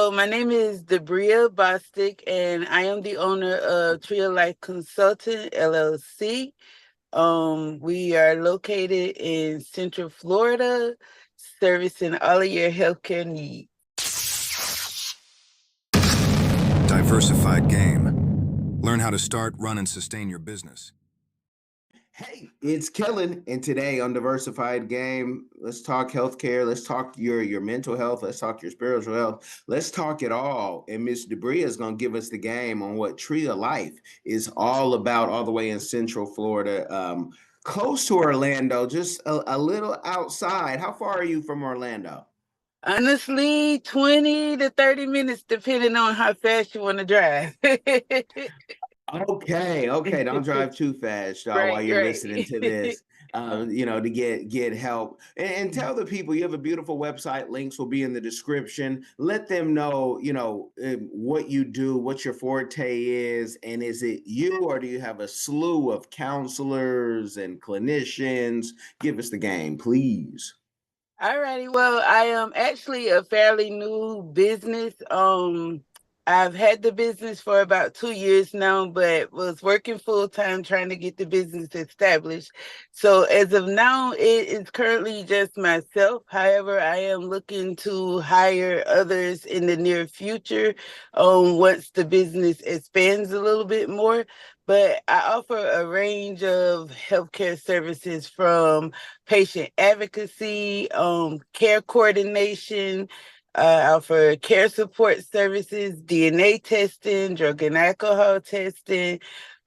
So my name is Debrea Bostic, and I am the owner of Tree of Lyfe Consulting, LLC. We are located in Central Florida, servicing all of your healthcare needs. Diversified Game. Learn how to start, run, and sustain your business. Hey, it's Kellen, and today on Diversified Game, let's talk healthcare. Let's talk your mental health. Let's talk your spiritual health. Let's talk it all. And Miss Debrea is going to give us the game on what Tree of Lyfe is all about, all the way in Central Florida, close to Orlando, just a little outside. How far are you from Orlando? Honestly, 20 to 30 minutes, depending on how fast you want to drive. Okay, don't drive too fast, y'all, while Right, you're listening to right. this. To get help and tell the people you have a beautiful website. Links will be in the description. Let them know, what you do, what your forte is, and is it you, or do you have a slew of counselors and clinicians? Give us the game, please. Alrighty, well, I am actually a fairly new business. I've had the business for about 2 years now, but was working full time trying to get the business established. So as of now, it is currently just myself. However, I am looking to hire others in the near future, once the business expands a little bit more. But I offer a range of healthcare services, from patient advocacy, care coordination. I offer care support services, DNA testing, drug and alcohol testing,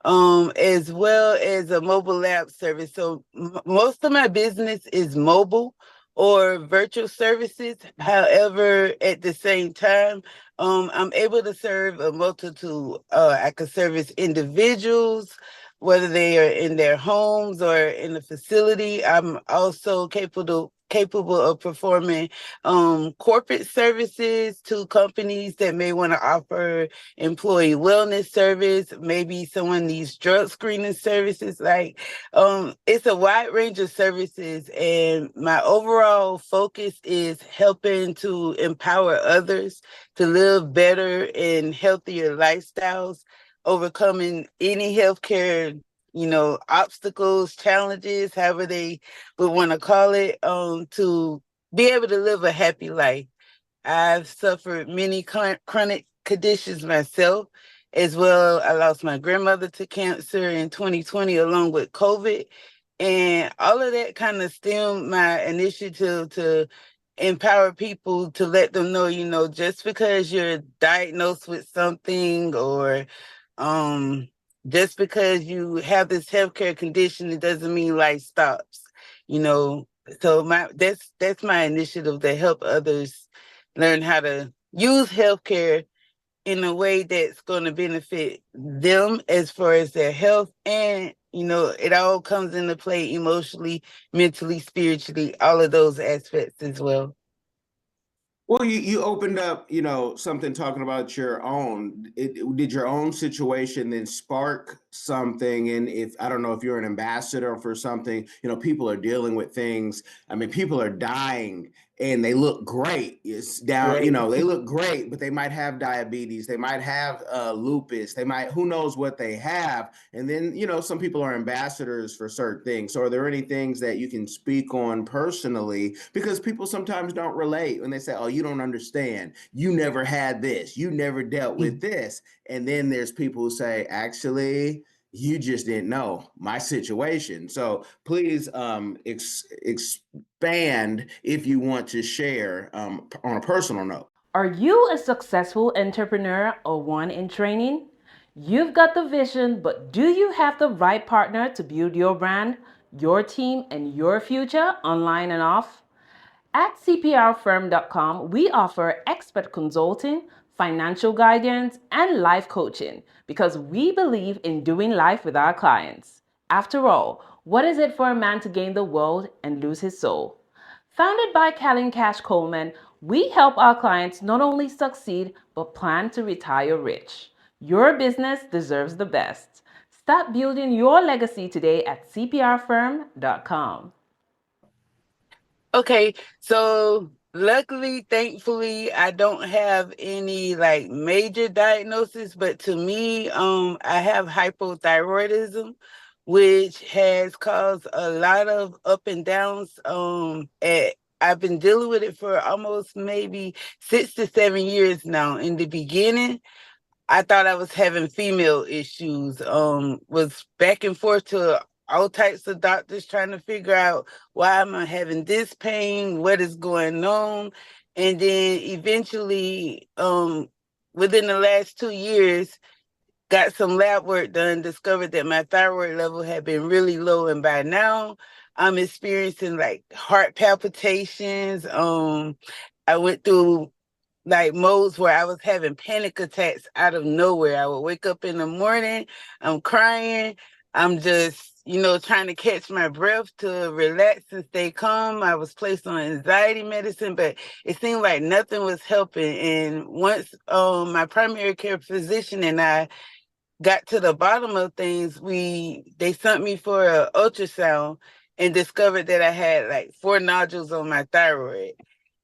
as well as a mobile lab service. So most of my business is mobile or virtual services. However, at the same time, I'm able to serve a multitude. I could service individuals, whether they are in their homes or in the facility. I'm also capable of performing corporate services to companies that may want to offer employee wellness service. Maybe someone needs drug screening services. It's a wide range of services, and my overall focus is helping to empower others to live better and healthier lifestyles, overcoming any healthcare, obstacles, challenges, however they would want to call it, to be able to live a happy life. I've suffered many chronic conditions myself as well. I lost my grandmother to cancer in 2020 along with COVID. And all of that kind of stemmed my initiative to empower people, to let them know, just because you're diagnosed with something, or um, just because you have this healthcare condition, it doesn't mean life stops. You know, so that's my initiative, to help others learn how to use healthcare in a way that's going to benefit them as far as their health. And, it all comes into play emotionally, mentally, spiritually, all of those aspects as well. Well, you opened up, something talking about your own. Did your own situation then spark something? And if I don't know if you're an ambassador for something, people are dealing with things. I mean, people are dying and they look great. It's down, Right. they look great, but they might have diabetes, they might have lupus, they might, who knows what they have. And then, some people are ambassadors for certain things. So are there any things that you can speak on personally? Because people sometimes don't relate when they say, oh, you don't understand. You never had this. You never dealt with this. And then there's people who say, actually, you just didn't know my situation. So please expand if you want to share on a personal note. Are you a successful entrepreneur or one in training? You've got the vision, but do you have the right partner to build your brand, your team, and your future online and off? At CPRfirm.com, we offer expert consulting, financial guidance, and life coaching because we believe in doing life with our clients. After all, what is it for a man to gain the world and lose his soul? Founded by Callan Cash Coleman, we help our clients not only succeed, but plan to retire rich. Your business deserves the best. Start building your legacy today at CPRfirm.com. Okay, so Luckily, thankfully, I don't have any like major diagnosis, but to me, I have hypothyroidism, which has caused a lot of up and downs. I've been dealing with it for almost maybe 6 to 7 years now. In the beginning, I thought I was having female issues. Was back and forth to all types of doctors trying to figure out why am I having this pain, what is going on, and then eventually, within the last 2 years, got some lab work done, discovered that my thyroid level had been really low, and by now I'm experiencing like heart palpitations. I went through like modes where I was having panic attacks out of nowhere. I would wake up in the morning, I'm crying, I'm just, trying to catch my breath to relax and stay calm. I was placed on anxiety medicine, but it seemed like nothing was helping. And once my primary care physician and I got to the bottom of things, they sent me for an ultrasound and discovered that I had like 4 nodules on my thyroid.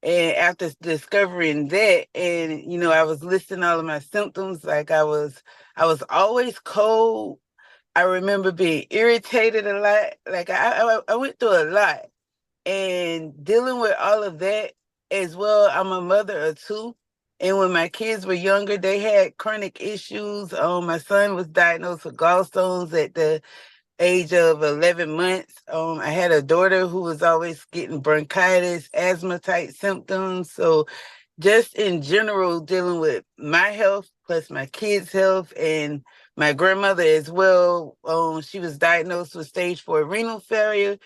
And after discovering that, and I was listing all of my symptoms, like I was always cold. I remember being irritated a lot. Like I went through a lot, and dealing with all of that as well. I'm a mother of two. And when my kids were younger, they had chronic issues. My son was diagnosed with gallstones at the age of 11 months. I had a daughter who was always getting bronchitis, asthma type symptoms. So just in general, dealing with my health plus my kids' health and my grandmother as well. She was diagnosed with stage 4 renal failure,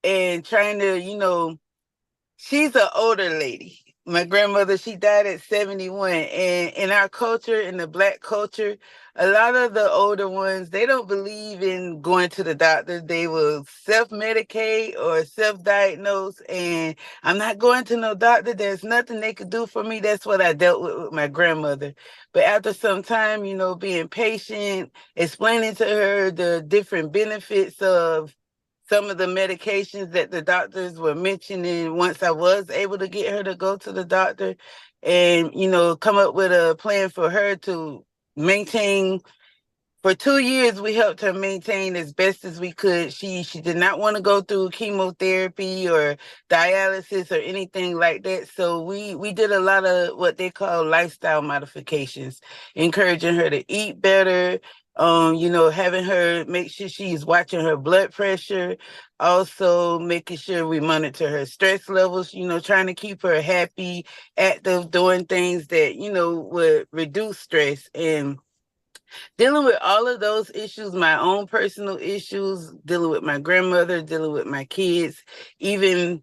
and trying to, she's an older lady. My grandmother, she died at 71. And in our culture, in the Black culture, a lot of the older ones, they don't believe in going to the doctor. They will self-medicate or self-diagnose. And I'm not going to no doctor. There's nothing they could do for me. That's what I dealt with my grandmother. But after some time, being patient, explaining to her the different benefits of some of the medications that the doctors were mentioning, once I was able to get her to go to the doctor and, come up with a plan for her to maintain. For 2 years, we helped her maintain as best as we could. She did not want to go through chemotherapy or dialysis or anything like that. So we did a lot of what they call lifestyle modifications, encouraging her to eat better, having her make sure she's watching her blood pressure, also making sure we monitor her stress levels, trying to keep her happy, active, doing things that, would reduce stress. And dealing with all of those issues, my own personal issues, dealing with my grandmother, dealing with my kids, even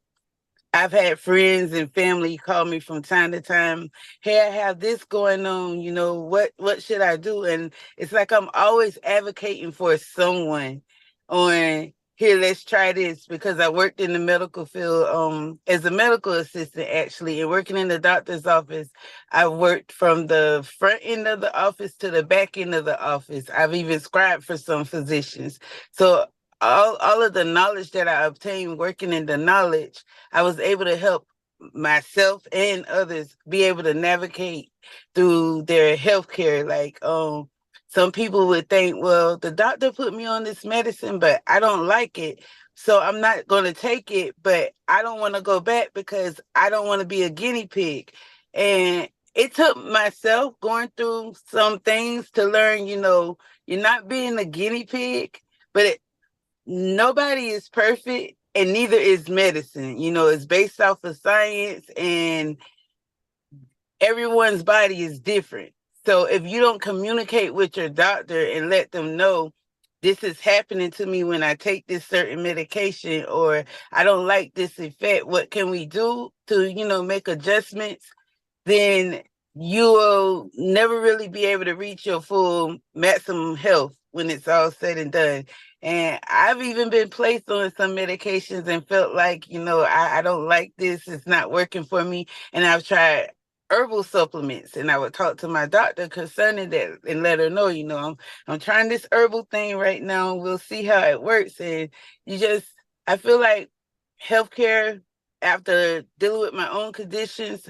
I've had friends and family call me from time to time. Hey, I have this going on. What should I do? And it's like I'm always advocating for someone on here. Let's try this, because I worked in the medical field as a medical assistant actually, and working in the doctor's office. I worked from the front end of the office to the back end of the office. I've even scribed for some physicians. So all of the knowledge that I obtained working in the knowledge, I was able to help myself and others be able to navigate through their healthcare. Like, some people would think, well, the doctor put me on this medicine, but I don't like it. So I'm not going to take it, but I don't want to go back because I don't want to be a guinea pig. And it took myself going through some things to learn, you're not being a guinea pig, but nobody is perfect, and neither is medicine. It's based off of science, and everyone's body is different. So if you don't communicate with your doctor and let them know this is happening to me when I take this certain medication, or I don't like this effect, what can we do to, make adjustments? Then you will never really be able to reach your full maximum health when it's all said and done. And I've even been placed on some medications and felt like, I don't like this, it's not working for me. And I've tried herbal supplements, and I would talk to my doctor concerning that and let her know, I'm trying this herbal thing right now. We'll see how it works. And I feel like healthcare after dealing with my own conditions,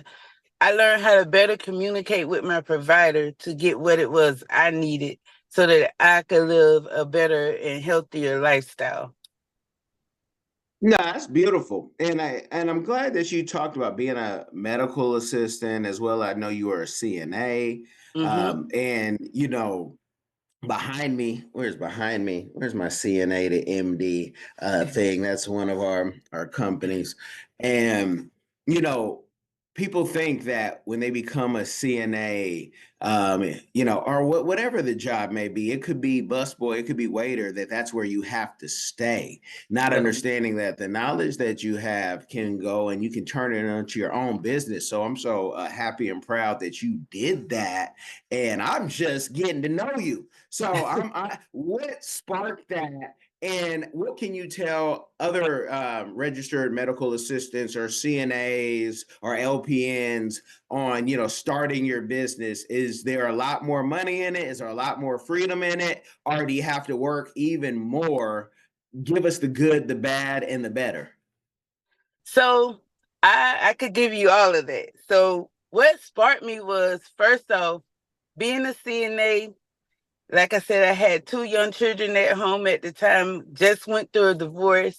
I learned how to better communicate with my provider to get what it was I needed so that I could live a better and healthier lifestyle. No, that's beautiful. And I'm glad that you talked about being a medical assistant as well. I know you were a CNA. Mm-hmm. And behind me, where's my CNA to MD thing? That's one of our companies. And people think that when they become a CNA, or whatever the job may be, it could be busboy, it could be waiter, that's where you have to stay, not understanding that the knowledge that you have can go and you can turn it into your own business. So I'm so happy and proud that you did that, and I'm just getting to know you. So what sparked that, and what can you tell other registered medical assistants or CNAs or LPNs on, starting your business? Is there a lot more money in it? Is there a lot more freedom in it? Or do you have to work even more? Give us the good, the bad, and the better. So I could give you all of that. So what sparked me was, first off, being a CNA. Like I said, I had 2 young children at home at the time, just went through a divorce,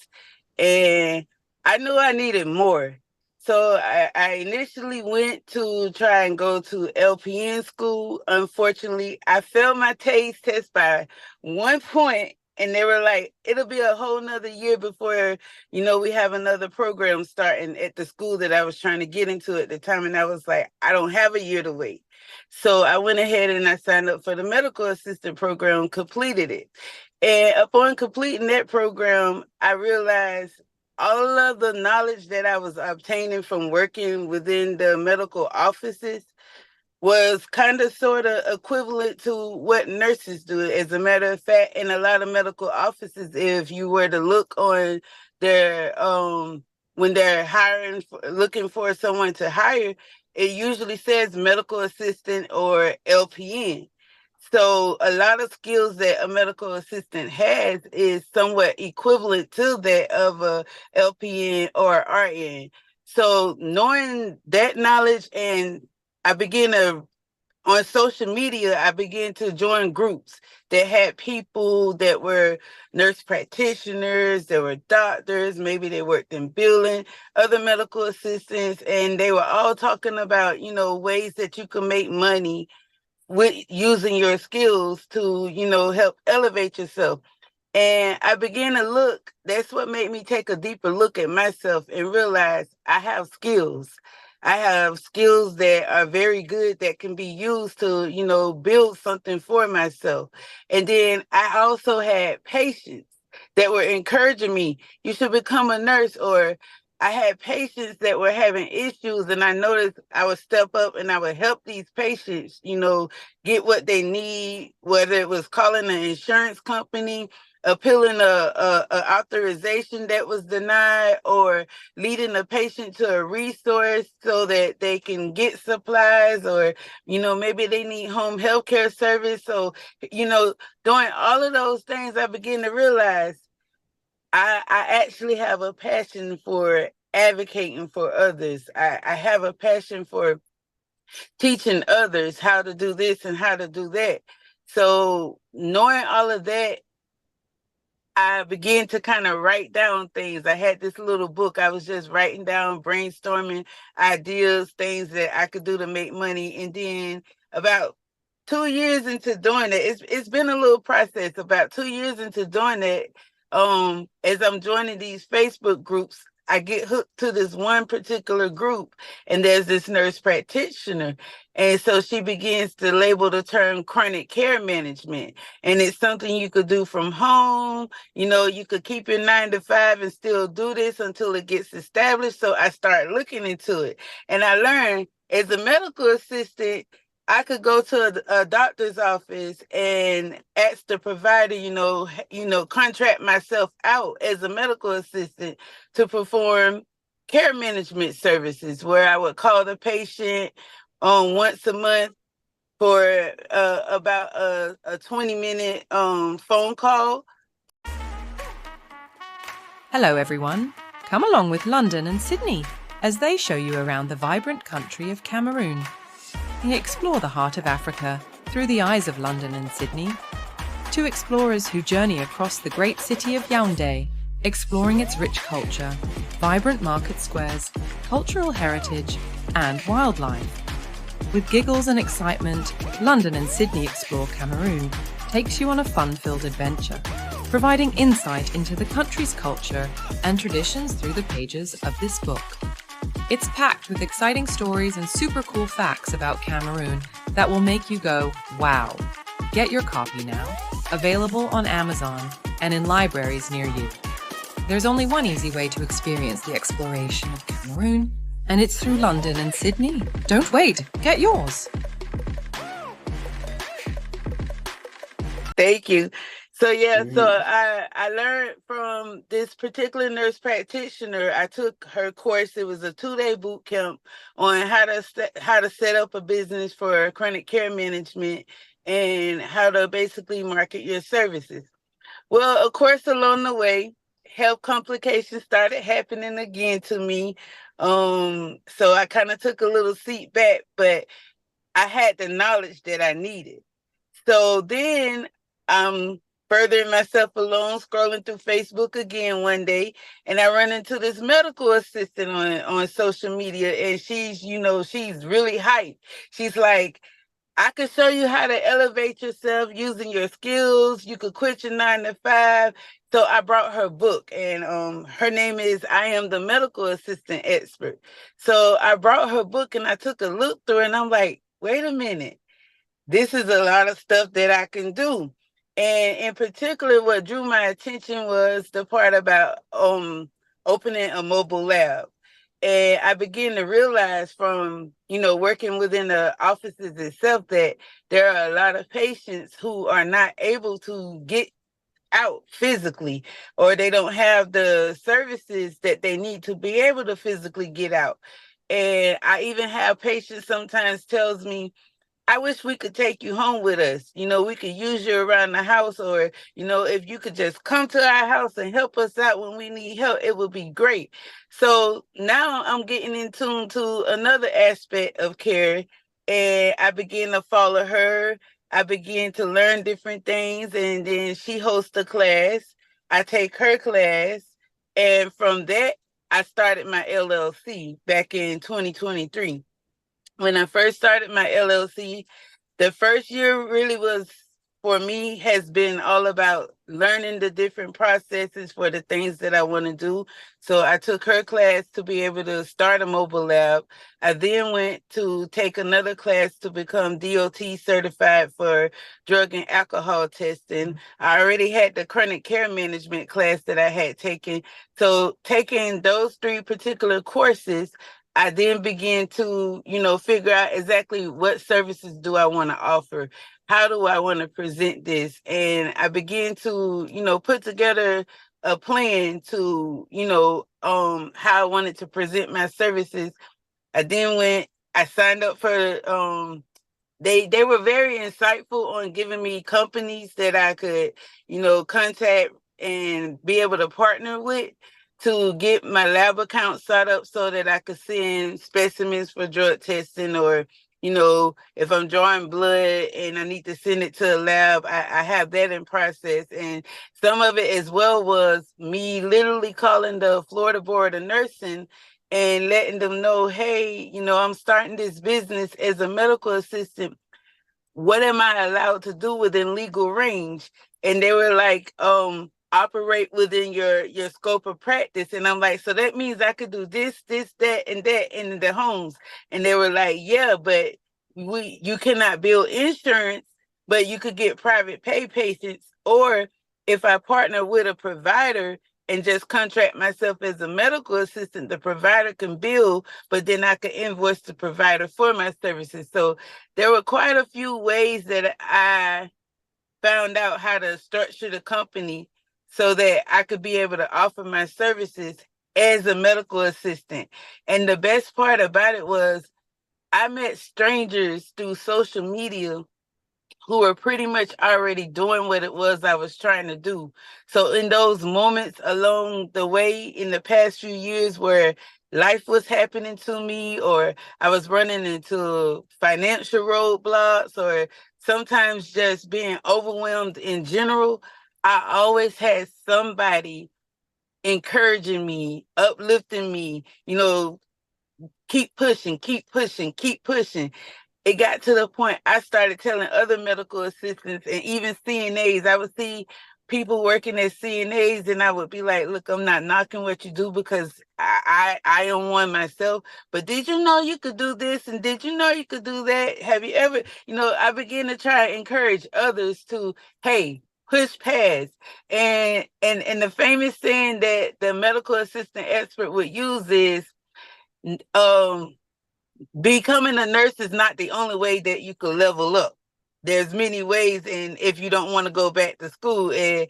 and I knew I needed more. So I initially went to try and go to LPN school. Unfortunately, I failed my taste test by 1 point, and they were like, it'll be a whole nother year before, we have another program starting at the school that I was trying to get into at the time. And I was like, I don't have a year to wait. So I went ahead and I signed up for the medical assistant program, completed it. And upon completing that program, I realized all of the knowledge that I was obtaining from working within the medical offices was kind of sort of equivalent to what nurses do. As a matter of fact, in a lot of medical offices, if you were to look on their when they're looking for someone to hire, it usually says medical assistant or LPN. So a lot of skills that a medical assistant has is somewhat equivalent to that of a LPN or RN. So knowing that knowledge, and I began to on social media, I began to join groups that had people that were nurse practitioners, there were doctors, maybe they worked in billing, other medical assistants, and they were all talking about, ways that you can make money with using your skills to, help elevate yourself. And I began to look, that's what made me take a deeper look at myself and realize I have skills. I have skills that are very good that can be used to, build something for myself. And then I also had patients that were encouraging me, you should become a nurse. Or I had patients that were having issues, and I noticed I would step up and I would help these patients, get what they need, whether it was calling an insurance company, appealing a authorization that was denied, or leading a patient to a resource so that they can get supplies, or maybe they need home health care service. So doing all of those things, I began to realize I actually have a passion for advocating for others. I have a passion for teaching others how to do this and how to do that. So knowing all of that, I began to kind of write down things. I had this little book. I was just writing down, brainstorming ideas, things that I could do to make money. And then about 2 years into doing it, it's been a little process. About 2 years into doing it, as I'm joining these Facebook groups, I get hooked to this one particular group, and there's this nurse practitioner. And so she begins to label the term chronic care management. And it's something you could do from home. You could keep your 9 to 5 and still do this until it gets established. So I started looking into it, and I learned as a medical assistant, I could go to a doctor's office and ask the provider, contract myself out as a medical assistant to perform care management services, where I would call the patient once a month for about a 20-minute phone call. Hello, everyone. Come along with London and Sydney as they show you around the vibrant country of Cameroon. Explore the heart of Africa through the eyes of London and Sydney. Two explorers who journey across the great city of Yaoundé, exploring its rich culture, vibrant market squares, cultural heritage, and wildlife. With giggles and excitement, London and Sydney Explore Cameroon takes you on a fun-filled adventure, providing insight into the country's culture and traditions through the pages of this book. It's packed with exciting stories and super cool facts about Cameroon that will make you go, wow. Get your copy now, available on Amazon and in libraries near you. There's only one easy way to experience the exploration of Cameroon, and it's through London and Sydney. Don't wait, get yours. Thank you. So I learned from this particular nurse practitioner. I took her course. It was a 2-day boot camp on how to set up a business for chronic care management and how to basically market your services. Well, of course, along the way, health complications started happening again to me. So I kind of took a little seat back, but I had the knowledge that I needed. So then I'm furthering myself along, scrolling through Facebook again one day, and I run into this medical assistant on social media, and she's really hyped. She's like, I could show you how to elevate yourself using your skills. You could quit your 9 to 5. So I brought her book, and her name is I Am the Medical Assistant Expert. So I brought her book and I took a look through it, and I'm like, wait a minute. This is a lot of stuff that I can do. And in particular, what drew my attention was the part about opening a mobile lab. And I began to realize from, working within the offices itself that there are a lot of patients who are not able to get out physically, or they don't have the services that they need to be able to physically get out. And I even have patients sometimes tells me, I wish we could take you home with us. We could use you around the house, or, if you could just come to our house and help us out when we need help, it would be great. So now I'm getting in tune to another aspect of care, and I begin to follow her. I begin to learn different things, and then she hosts a class. I take her class, and from that, I started my LLC back in 2023. When I first started my LLC, the first year really was, for me, has been all about learning the different processes for the things that I want to do. So I took her class to be able to start a mobile lab. I then went to take another class to become DOT certified for drug and alcohol testing. I already had the chronic care management class that I had taken. So taking those 3 particular courses, I then began to, figure out exactly what services do I want to offer? How do I want to present this? And I began to, put together a plan to, how I wanted to present my services. I signed up for, they were very insightful on giving me companies that I could, contact and be able to partner with to get my lab account set up so that I could send specimens for drug testing, or, if I'm drawing blood and I need to send it to a lab, I have that in process. And some of it as well was me literally calling the Florida Board of Nursing and letting them know, hey, I'm starting this business as a medical assistant. What am I allowed to do within legal range? And they were like, operate within your scope of practice. And I'm like, so that means I could do this, that, and that in the homes. And they were like, yeah, but you cannot bill insurance, but you could get private pay patients. Or if I partner with a provider and just contract myself as a medical assistant, the provider can bill, but then I can invoice the provider for my services. So there were quite a few ways that I found out how to structure the company so that I could be able to offer my services as a medical assistant. And the best part about it was I met strangers through social media who were pretty much already doing what it was I was trying to do. So in those moments along the way in the past few years where life was happening to me, or I was running into financial roadblocks, or sometimes just being overwhelmed in general, I always had somebody encouraging me, uplifting me, keep pushing, keep pushing, keep pushing. It got to the point I started telling other medical assistants and even CNAs. I would see people working as CNAs, and I would be like, "Look, I'm not knocking what you do because I am one myself. But did you know you could do this? And did you know you could do that? Have you ever?" I began to try and encourage others to, hey, push past. And the famous saying that the medical assistant expert would use is, um becoming a nurse is not the only way that you could level up. There's many ways, and if you don't want to go back to school, and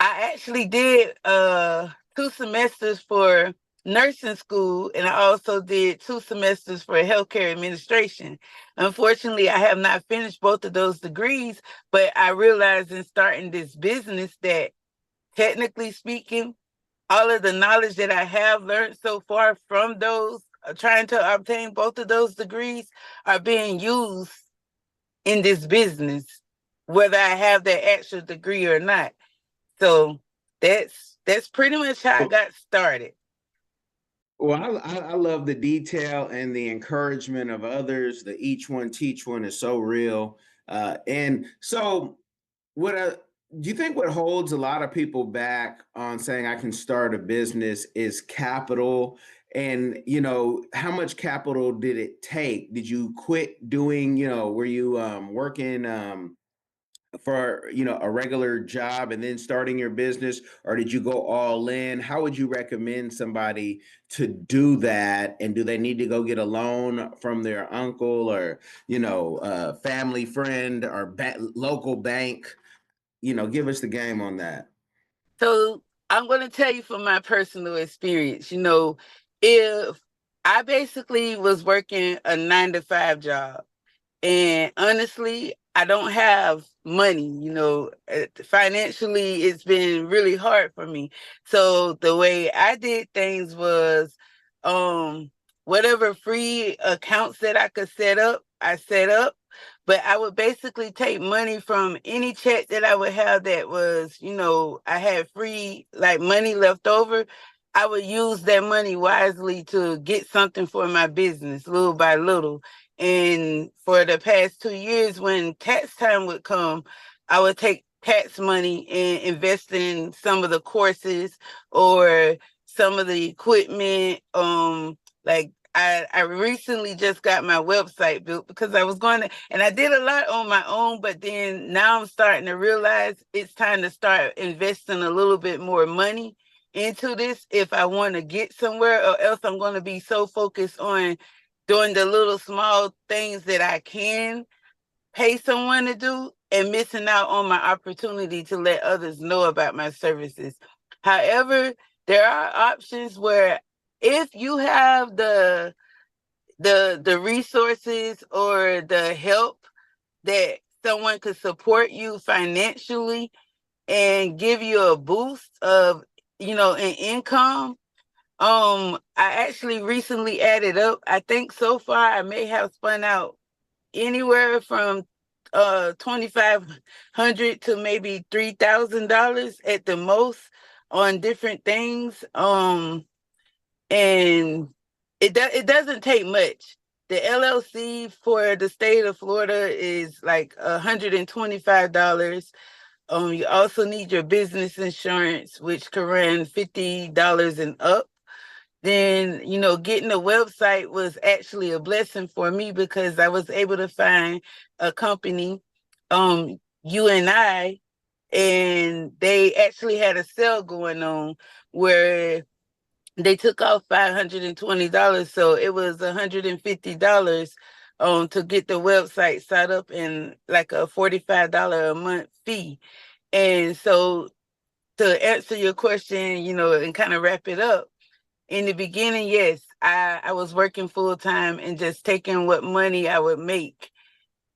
I actually did 2 semesters for nursing school, and I also did 2 semesters for healthcare administration. Unfortunately, I have not finished both of those degrees, but I realized in starting this business that, technically speaking, all of the knowledge that I have learned so far from those, trying to obtain both of those degrees, are being used in this business, whether I have that actual degree or not. So that's pretty much how I got started. Well, I love the detail and the encouragement of others. The each one teach one is so real. And so, what do you think what holds a lot of people back on saying I can start a business is capital? And how much capital did it take? Did you quit doing? Were you working? For a regular job and then starting your business, or did you go all in? How would you recommend somebody to do that? And do they need to go get a loan from their uncle, or family friend, or local bank? Give us the game on that. So I'm going to tell you from my personal experience, if I basically was working a 9 to 5 job, and honestly, I don't have money, financially, it's been really hard for me. So the way I did things was, um, whatever free accounts that I could set up, I set up. But I would basically take money from any check that I would have that was, I had free, like, money left over. I would use that money wisely to get something for my business little by little. And for the past 2 years, when tax time would come, I would take tax money and invest in some of the courses or some of the equipment. Like, I recently just got my website built because I was going to, and I did a lot on my own, but then now I'm starting to realize it's time to start investing a little bit more money into this if I want to get somewhere, or else I'm going to be so focused on doing the little small things that I can pay someone to do and missing out on my opportunity to let others know about my services. However, there are options where, if you have the resources or the help, that someone could support you financially and give you a boost of, an income. I actually recently added up. I think so far I may have spun out anywhere from 2,500 to maybe $3,000 at the most on different things. And it doesn't take much. The LLC for the state of Florida is like $125. You also need your business insurance, which can run $50 and up. Then, getting a website was actually a blessing for me because I was able to find a company, UNI, and they actually had a sale going on where they took off $520. So it was $150 to get the website set up, and like a $45 a month fee. And so, to answer your question, and kind of wrap it up, in the beginning, yes, I was working full time and just taking what money I would make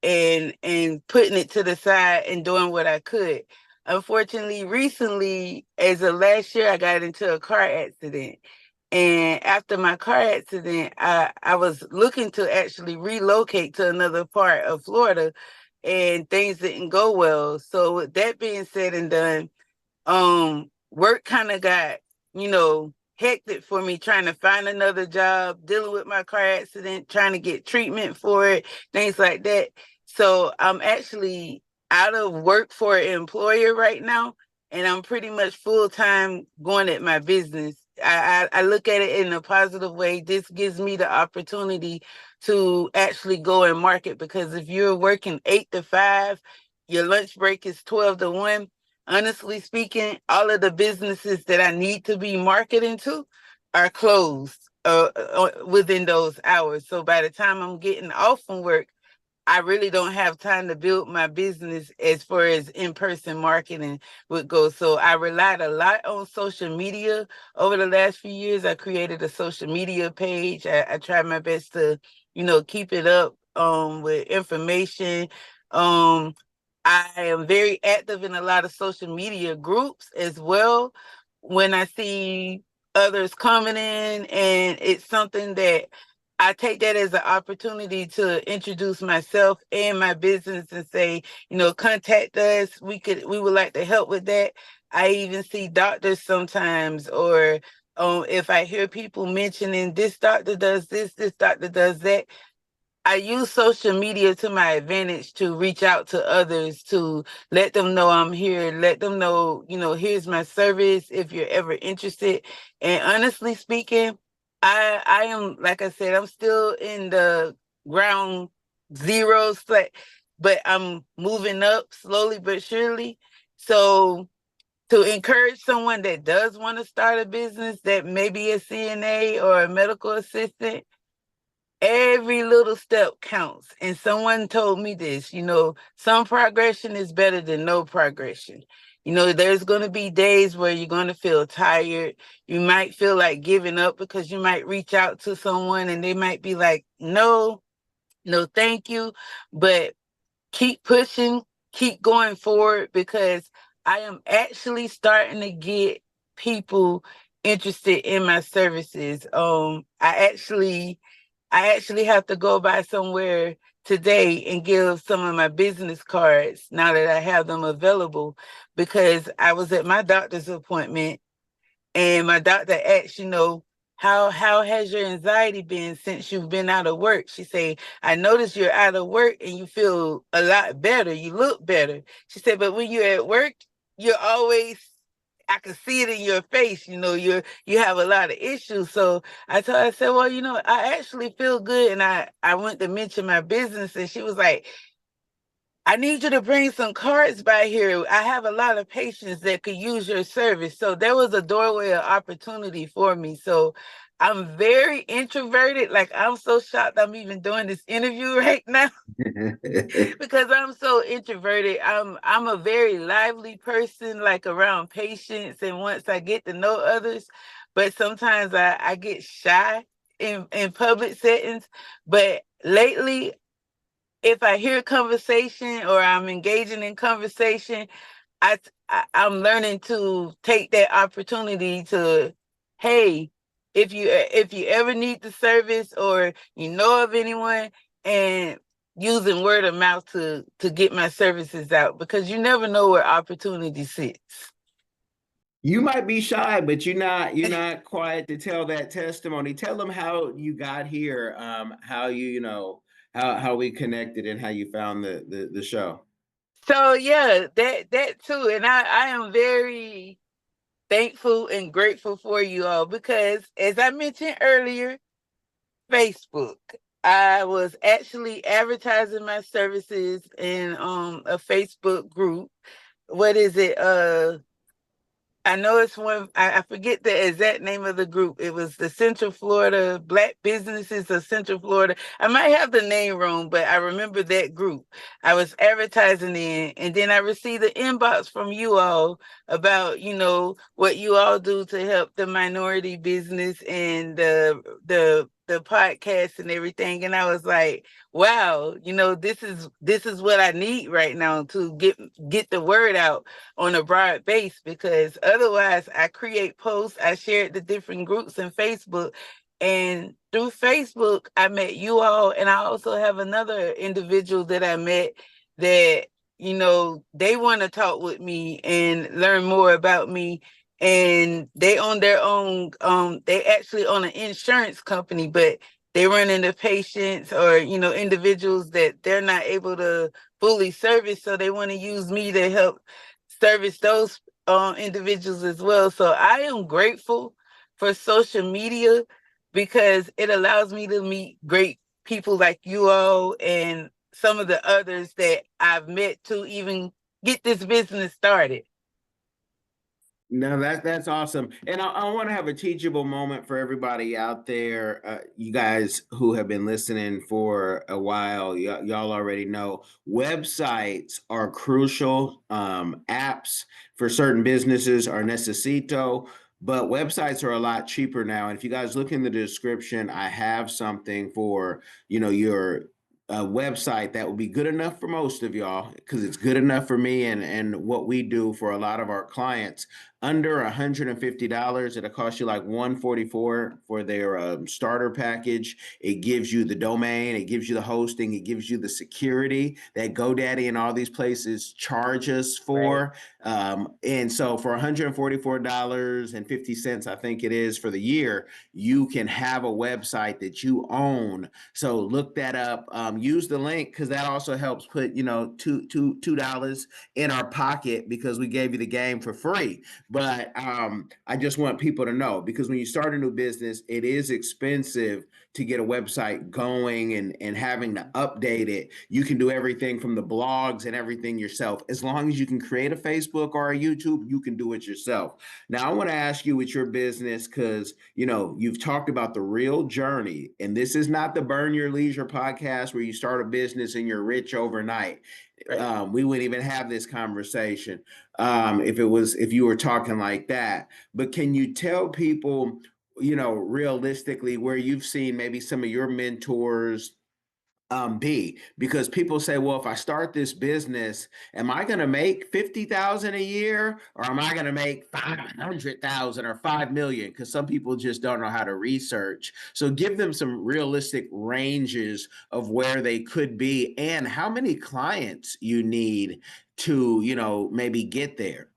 and putting it to the side and doing what I could. Unfortunately, recently, as of last year, I got into a car accident. And after my car accident, I was looking to actually relocate to another part of Florida, and things didn't go well. So with that being said and done, work kind of got, hectic for me, trying to find another job, dealing with my car accident, trying to get treatment for it, things like that. So I'm actually out of work for an employer right now, and I'm pretty much full time going at my business. I look at it in a positive way. This gives me the opportunity to actually go and market, because if you're working 8 to 5, your lunch break is 12 to 1. Honestly speaking, all of the businesses that I need to be marketing to are closed within those hours. So by the time I'm getting off from work, I really don't have time to build my business as far as in-person marketing would go. So I relied a lot on social media over the last few years. I created a social media page. I tried my best to, keep it up with information. Um, I am very active in a lot of social media groups as well. When I see others coming in, and it's something that I take that as an opportunity to introduce myself and my business and say, contact us. We would like to help with that. I even see doctors sometimes, or if I hear people mentioning this doctor does this doctor does that, I use social media to my advantage to reach out to others, to let them know I'm here, let them know, here's my service if you're ever interested. And honestly speaking, I am, like I said, I'm still in the ground zero, but I'm moving up slowly but surely. So to encourage someone that does want to start a business, that may be a CNA or a medical assistant, every little step counts. And someone told me this, some progression is better than no progression. There's going to be days where you're going to feel tired. You might feel like giving up, because you might reach out to someone and they might be like, no, no, thank you. But keep pushing, keep going forward, because I am actually starting to get people interested in my services. I actually have to go by somewhere today and give some of my business cards now that I have them available, because I was at my doctor's appointment and my doctor asked, how has your anxiety been since you've been out of work? She said, I noticed you're out of work and you feel a lot better. You look better. She said, but when you're at work, you're always, I can see it in your face, you have a lot of issues. So I said, well, I actually feel good. And I went to mention my business, and she was like, I need you to bring some cards by here. I have a lot of patients that could use your service. So there was a doorway of opportunity for me. So I'm very introverted. Like, I'm so shocked I'm even doing this interview right now because I'm so introverted. I'm a very lively person, like around patients, and once I get to know others. But sometimes I get shy in public settings. But lately, if I hear conversation or I'm engaging in conversation, I'm learning to take that opportunity to, hey, if you ever need the service, or you know of anyone, and using word of mouth to get my services out, because you never know where opportunity sits. You might be shy, but you're not quiet to tell that testimony. Tell them how you got here, how how we connected and how you found the show. So yeah, that too. And I am very thankful and grateful for you all, because as I mentioned earlier, Facebook. I was actually advertising my services in a Facebook group. What is it? I know it's one, I forget the exact name of the group. It was the Central Florida Black Businesses of Central Florida. I might have the name wrong, but I remember that group. I was advertising in, and then I received the inbox from you all about, what you all do to help the minority business and the the podcast and everything, and I was like, wow, this is what I need right now to get the word out on a broad base, because otherwise I create posts, I share it to different groups in Facebook, and through Facebook I met you all, and I also have another individual that I met that they want to talk with me and learn more about me, and they own their own they actually own an insurance company, but they run into patients or individuals that they're not able to fully service, so they want to use me to help service those individuals as well. So I am grateful for social media because it allows me to meet great people like you all and some of the others that I've met to even get this business started. No, that's awesome, and I want to have a teachable moment for everybody out there. You guys who have been listening for a while, y'all already know websites are crucial. Apps for certain businesses are necesito, but websites are a lot cheaper now. And if you guys look in the description, I have something for your a website that will be good enough for most of y'all because it's good enough for me and what we do for a lot of our clients. Under $150, it'll cost you like $144 for their starter package. It gives you the domain, it gives you the hosting, it gives you the security that GoDaddy and all these places charge us for. And so for $144.50, I think it is for the year, you can have a website that you own. So look that up. Use the link because that also helps put $2 in our pocket because we gave you the game for free. But I just want people to know, because when you start a new business, it is expensive to get a website going and having to update it. You can do everything from the blogs and everything yourself. As long as you can create a Facebook or a YouTube, you can do it yourself. Now, I want to ask you with your business, because you've talked about the real journey, and this is not the Burn Your Leisure podcast where you start a business and you're rich overnight. We wouldn't even have this conversation if you were talking like that. But can you tell people, realistically, where you've seen maybe some of your mentors be? Because people say, well, if I start this business, am I going to make 50,000 a year, or am I going to make 500,000 or 5 million? Because some people just don't know how to research. So give them some realistic ranges of where they could be and how many clients you need to maybe get there.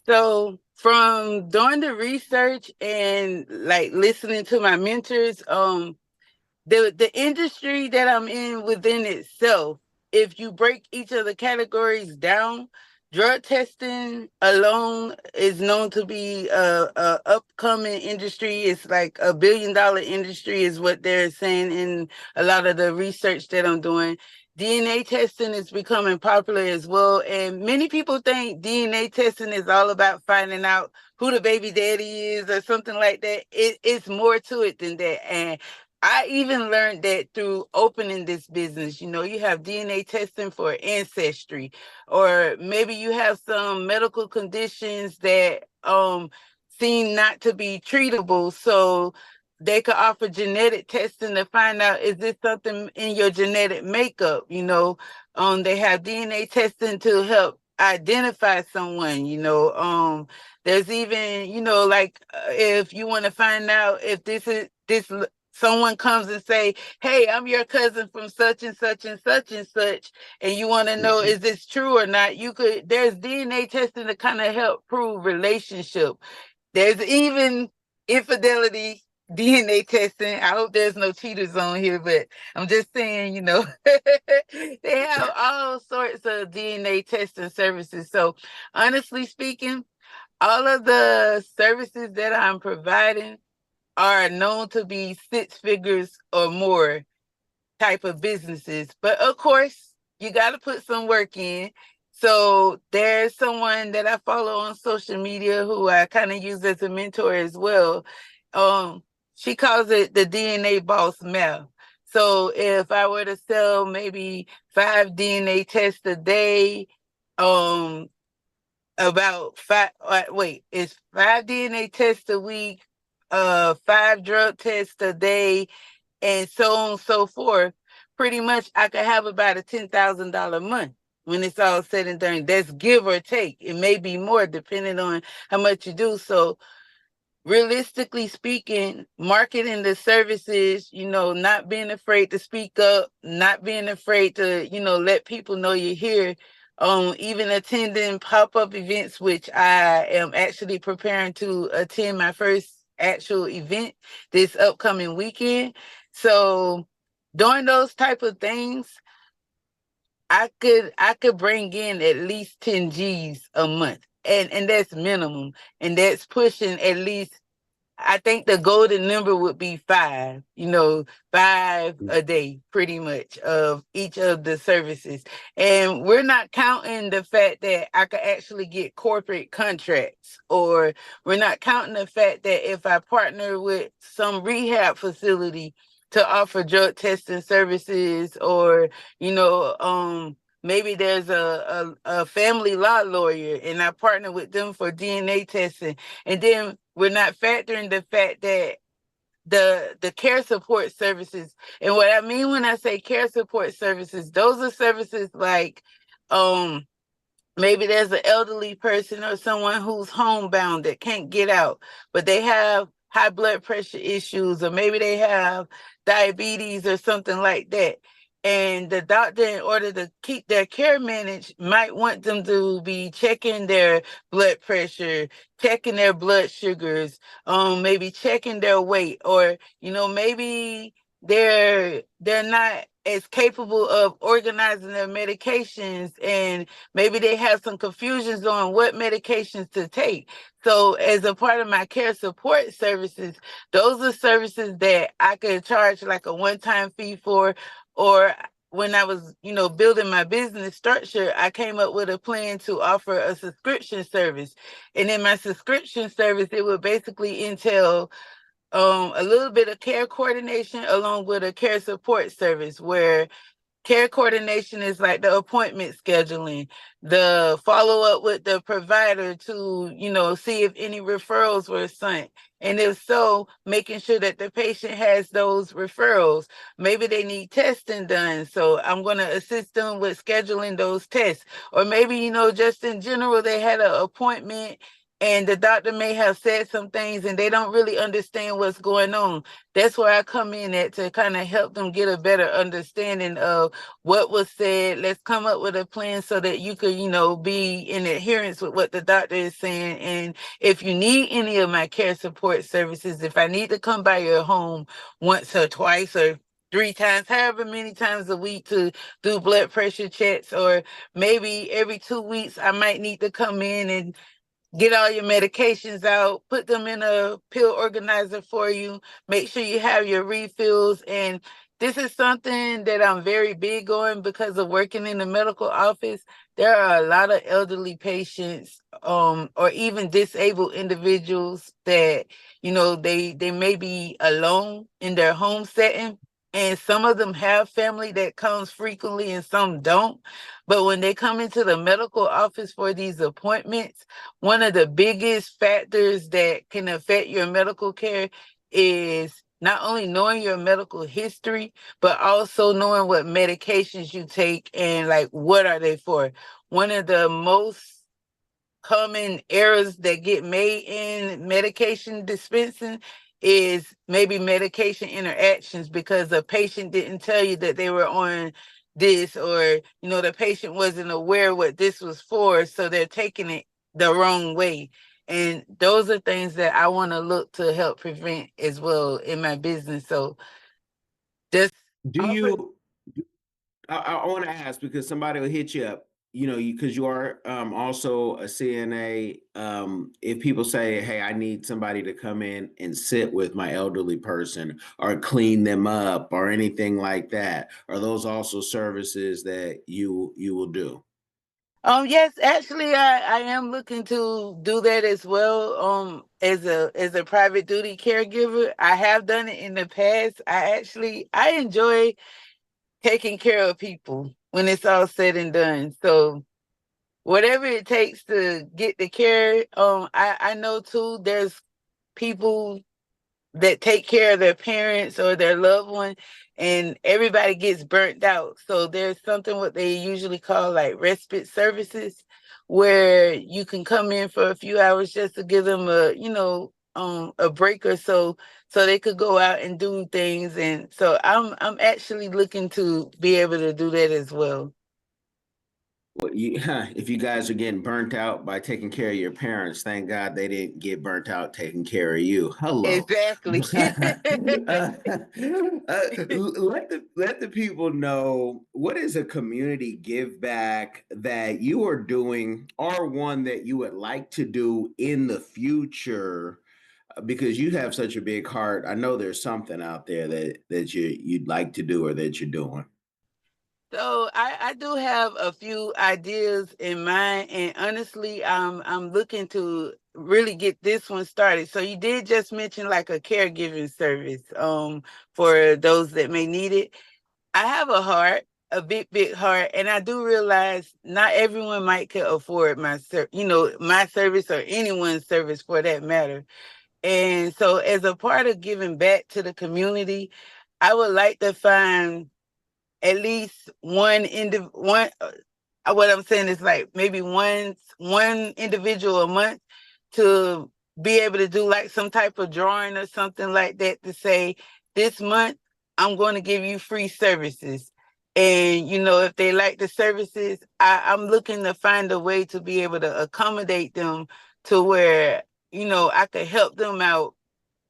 So from doing the research and like listening to my mentors, the industry that I'm in within itself, if you break each of the categories down, drug testing alone is known to be a upcoming industry. It's like $1 billion industry is what they're saying in a lot of the research that I'm doing. DNA testing is becoming popular as well. And many people think DNA testing is all about finding out who the baby daddy is or something like that. It's more to it than that. And I even learned that through opening this business. You have DNA testing for ancestry, or maybe you have some medical conditions that seem not to be treatable. So they could offer genetic testing to find out, is this something in your genetic makeup? They have DNA testing to help identify someone. There's even, like if you want to find out if this someone comes and say, hey, I'm your cousin from such and such and such and such, and you want to know, is this true or not? There's DNA testing to kind of help prove relationship. There's even infidelity DNA testing. I hope there's no cheaters on here, but I'm just saying, they have all sorts of DNA testing services. So honestly speaking, all of the services that I'm providing are known to be 6 figures or more type of businesses. But of course, you got to put some work in. So there's someone that I follow on social media who I kind of use as a mentor as well. She calls it the DNA boss math. So if I were to sell maybe 5 DNA tests a day, about five, it's 5 DNA tests a week, 5 drug tests a day, and so on and so forth, pretty much I could have about a $10,000 month when it's all said and done. That's give or take. It may be more depending on how much you do. So realistically speaking, marketing the services, not being afraid to speak up, not being afraid to, let people know you're here. Even attending pop-up events, which I am actually preparing to attend my first actual event this upcoming weekend. So doing those type of things, I could bring in at least 10 G's a month. And that's minimum. And that's pushing at least, I think the golden number would be 5, 5 a day, pretty much, of each of the services. And we're not counting the fact that I could actually get corporate contracts, or we're not counting the fact that if I partner with some rehab facility to offer drug testing services, or, maybe there's a family law lawyer and I partner with them for DNA testing. And then we're not factoring the fact that the care support services, and what I mean when I say care support services, those are services like maybe there's an elderly person or someone who's homebound that can't get out, but they have high blood pressure issues, or maybe they have diabetes or something like that. And the doctor, in order to keep their care managed, might want them to be checking their blood pressure, checking their blood sugars, maybe checking their weight, or, maybe they're not as capable of organizing their medications, and maybe they have some confusions on what medications to take. So as a part of my care support services, those are services that I could charge like a one-time fee for. Or when I was, building my business structure, I came up with a plan to offer a subscription service. And in my subscription service, it would basically entail a little bit of care coordination along with a care support service, where care coordination is like the appointment scheduling, the follow up with the provider to, see if any referrals were sent. And if so, making sure that the patient has those referrals. Maybe they need testing done. So I'm going to assist them with scheduling those tests. Or maybe, just in general, they had an appointment and the doctor may have said some things and they don't really understand what's going on. That's where I come in at, to kind of help them get a better understanding of what was said. Let's come up with a plan so that you could, be in adherence with what the doctor is saying. And if you need any of my care support services, if I need to come by your home once or twice or 3 times, however many times a week, to do blood pressure checks, or maybe every 2 weeks, I might need to come in and get all your medications out, put them in a pill organizer for you, make sure you have your refills. And this is something that I'm very big on because of working in the medical office. There are a lot of elderly patients, or even disabled individuals that, they may be alone in their home setting. And some of them have family that comes frequently and some don't. But when they come into the medical office for these appointments, one of the biggest factors that can affect your medical care is not only knowing your medical history, but also knowing what medications you take and like what are they for. One of the most common errors that get made in medication dispensing is maybe medication interactions, because a patient didn't tell you that they were on this, or the patient wasn't aware what this was for, so they're taking it the wrong way. And those are things that I want to look to help prevent as well in my business. So just Do offer. you I want to ask, because somebody will hit you up, because you are also a CNA. If people say, hey, I need somebody to come in and sit with my elderly person or clean them up or anything like that, are those also services that you will do? Yes, actually, I am looking to do that as well. As a private duty caregiver, I have done it in the past. I enjoy taking care of people when it's all said and done. So whatever it takes to get the care. I know too. There's people that take care of their parents or their loved one, and everybody gets burnt out. So there's something what they usually call like respite services, where you can come in for a few hours just to give them a break or so, so they could go out and do things. And so I'm actually looking to be able to do that as well. Well, if you guys are getting burnt out by taking care of your parents, thank God they didn't get burnt out taking care of you. Hello. Exactly. Let the people know, what is a community give back that you are doing, or one that you would like to do in the future, because you have such a big heart. I know there's something out there that you'd like to do or that you're doing. So I do have a few ideas in mind, and honestly, I'm looking to really get this one started. So you did just mention like a caregiving service, for those that may need it. I have a heart, a big heart, and I do realize not everyone might could afford my service, or anyone's service for that matter. And so, as a part of giving back to the community, I would like to find at least one. What I'm saying is like maybe one individual a month to be able to do like some type of drawing or something like that, to say this month I'm going to give you free services. And if they like the services, I'm looking to find a way to be able to accommodate them to where I could help them out,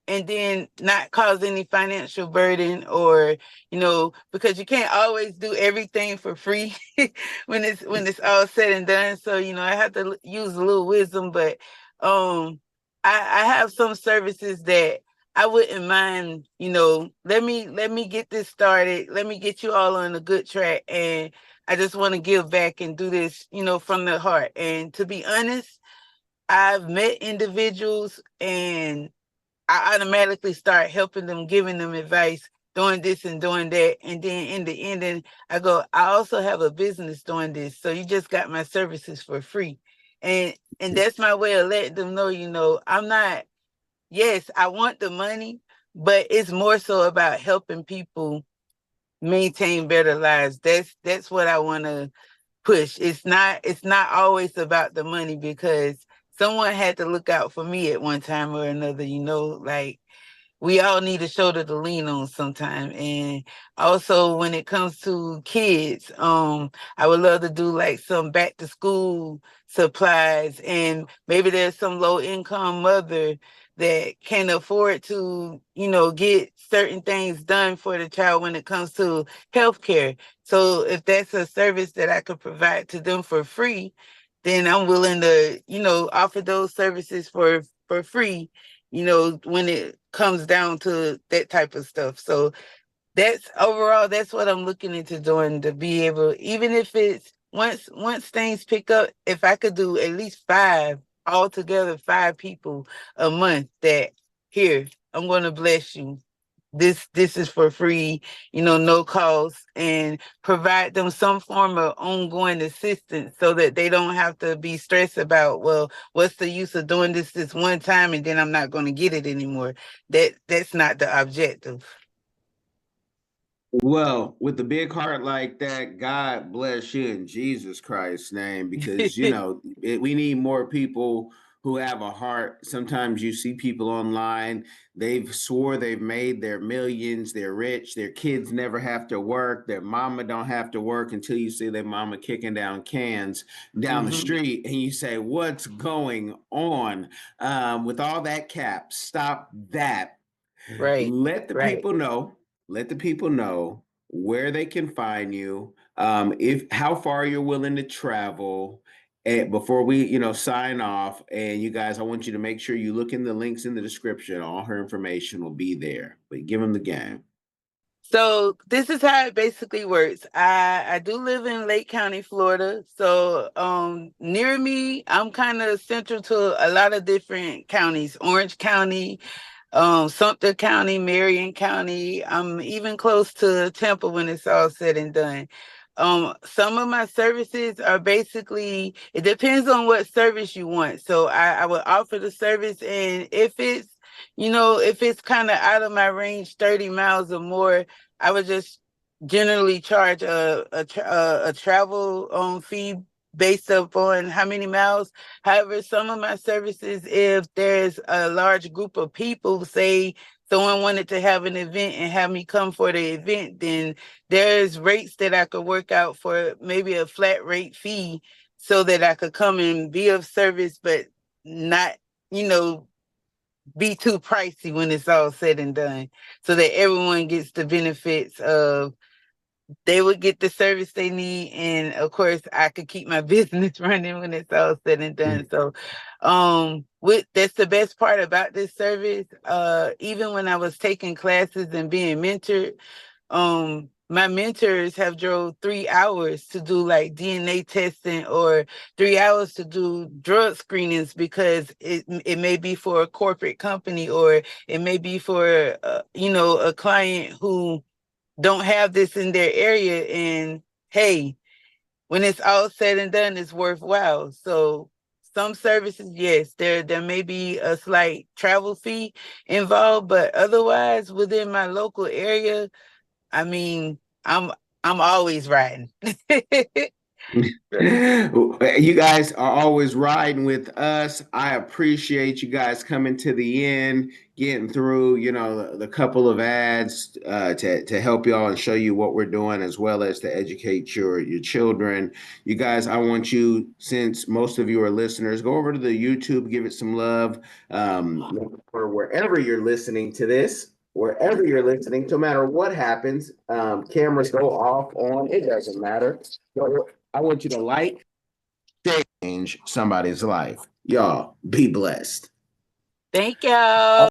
and then not cause any financial burden, or because you can't always do everything for free when it's all said and done. So I have to use a little wisdom. But I have some services that I wouldn't mind. Let me get this started, let me get you all on a good track, and I just want to give back and do this from the heart. And to be honest, I've met individuals, and I automatically start helping them, giving them advice, doing this and doing that. And then in the ending, I go, I also have a business doing this. So you just got my services for free. And that's my way of letting them know, I'm not, yes, I want the money, but it's more so about helping people maintain better lives. That's what I want to push. It's not always about the money, because someone had to look out for me at one time or another, like we all need a shoulder to lean on sometime. And also when it comes to kids, I would love to do like some back to school supplies, and maybe there's some low income mother that can afford to, get certain things done for the child when it comes to healthcare. So if that's a service that I could provide to them for free, then I'm willing to, offer those services for free, when it comes down to that type of stuff. So that's what I'm looking into doing, to be able, even if it's once things pick up, if I could do at least five altogether, 5 people a month, that here, I'm going to bless you. This is for free, no cost, and provide them some form of ongoing assistance, so that they don't have to be stressed about, well, what's the use of doing this one time and then I'm not going to get it anymore. That's not the objective. Well, with a big heart like that, God bless you in Jesus Christ's name, because we need more people who have a heart. Sometimes you see people online, they've swore they've made their millions, they're rich, their kids never have to work, their mama don't have to work, until you see their mama kicking down cans down the Hmm. street, and you say, "What's going on?" With all that cap, stop that. Right, Let the right. people know. Let the people know where they can find you. If how far you're willing to travel. And before we, sign off, and you guys, I want you to make sure you look in the links in the description. All her information will be there. But give them the game. So this is how it basically works. I do live in Lake County, Florida. So near me, I'm kind of central to a lot of different counties. Orange County, Sumter County, Marion County. I'm even close to Tampa when it's all said and done. Some of my services are basically, it depends on what service you want. So I would offer the service, and if it's if it's kind of out of my range, 30 miles or more, I would just generally charge a travel fee based upon how many miles. However, some of my services, if there's a large group of people, say someone wanted to have an event and have me come for the event, then there's rates that I could work out for maybe a flat rate fee so that I could come and be of service, but not, be too pricey when it's all said and done, so that everyone gets the benefits of, they would get the service they need, and of course I could keep my business running when it's all said and done. So that's the best part about this service. Even when I was taking classes and being mentored, my mentors have drove 3 hours to do like DNA testing, or 3 hours to do drug screenings, because it may be for a corporate company, or it may be for a client who don't have this in their area, and hey, when it's all said and done, it's worthwhile. So some services, yes, there may be a slight travel fee involved, but otherwise within my local area, I mean, I'm always riding. You guys are always riding with us. I appreciate you guys coming to the end, getting through, the couple of ads to help y'all and show you what we're doing, as well as to educate your children. You guys, I want you, since most of you are listeners, go over to the YouTube, give it some love, or wherever you're listening to this. Wherever you're listening, no matter what happens, cameras go off, on, it doesn't matter. So I want you to like, change somebody's life. Y'all be blessed. Thank y'all.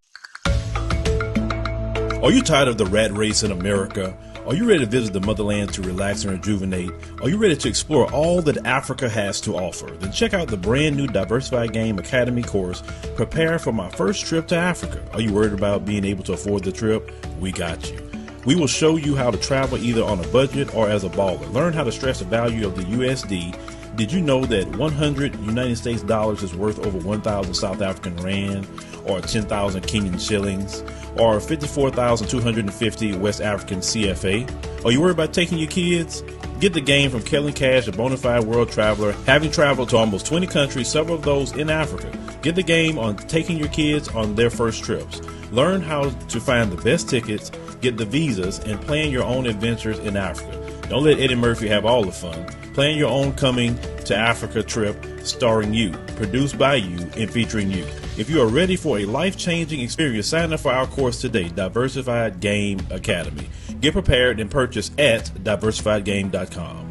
Are you tired of the rat race in America? Are you ready to visit the motherland to relax and rejuvenate? Are you ready to explore all that Africa has to offer? Then check out the brand new Diversified Game Academy course, Prepare for My First Trip to Africa. Are you worried about being able to afford the trip? We got you. We will show you how to travel either on a budget or as a baller. Learn how to stress the value of the USD. Did you know that 100 United States dollars is worth over 1,000 South African rand, or 10,000 Kenyan shillings, or 54,250 West African CFA? Are you worried about taking your kids? Get the game from Kellen Cash, a bona fide world traveler, having traveled to almost 20 countries, several of those in Africa. Get the game on taking your kids on their first trips. Learn how to find the best tickets, get the visas, and plan your own adventures in Africa. Don't let Eddie Murphy have all the fun. Plan your own coming to Africa trip starring you, produced by you, and featuring you. If you are ready for a life-changing experience, sign up for our course today, Diversified Game Academy. Get prepared and purchase at diversifiedgame.com.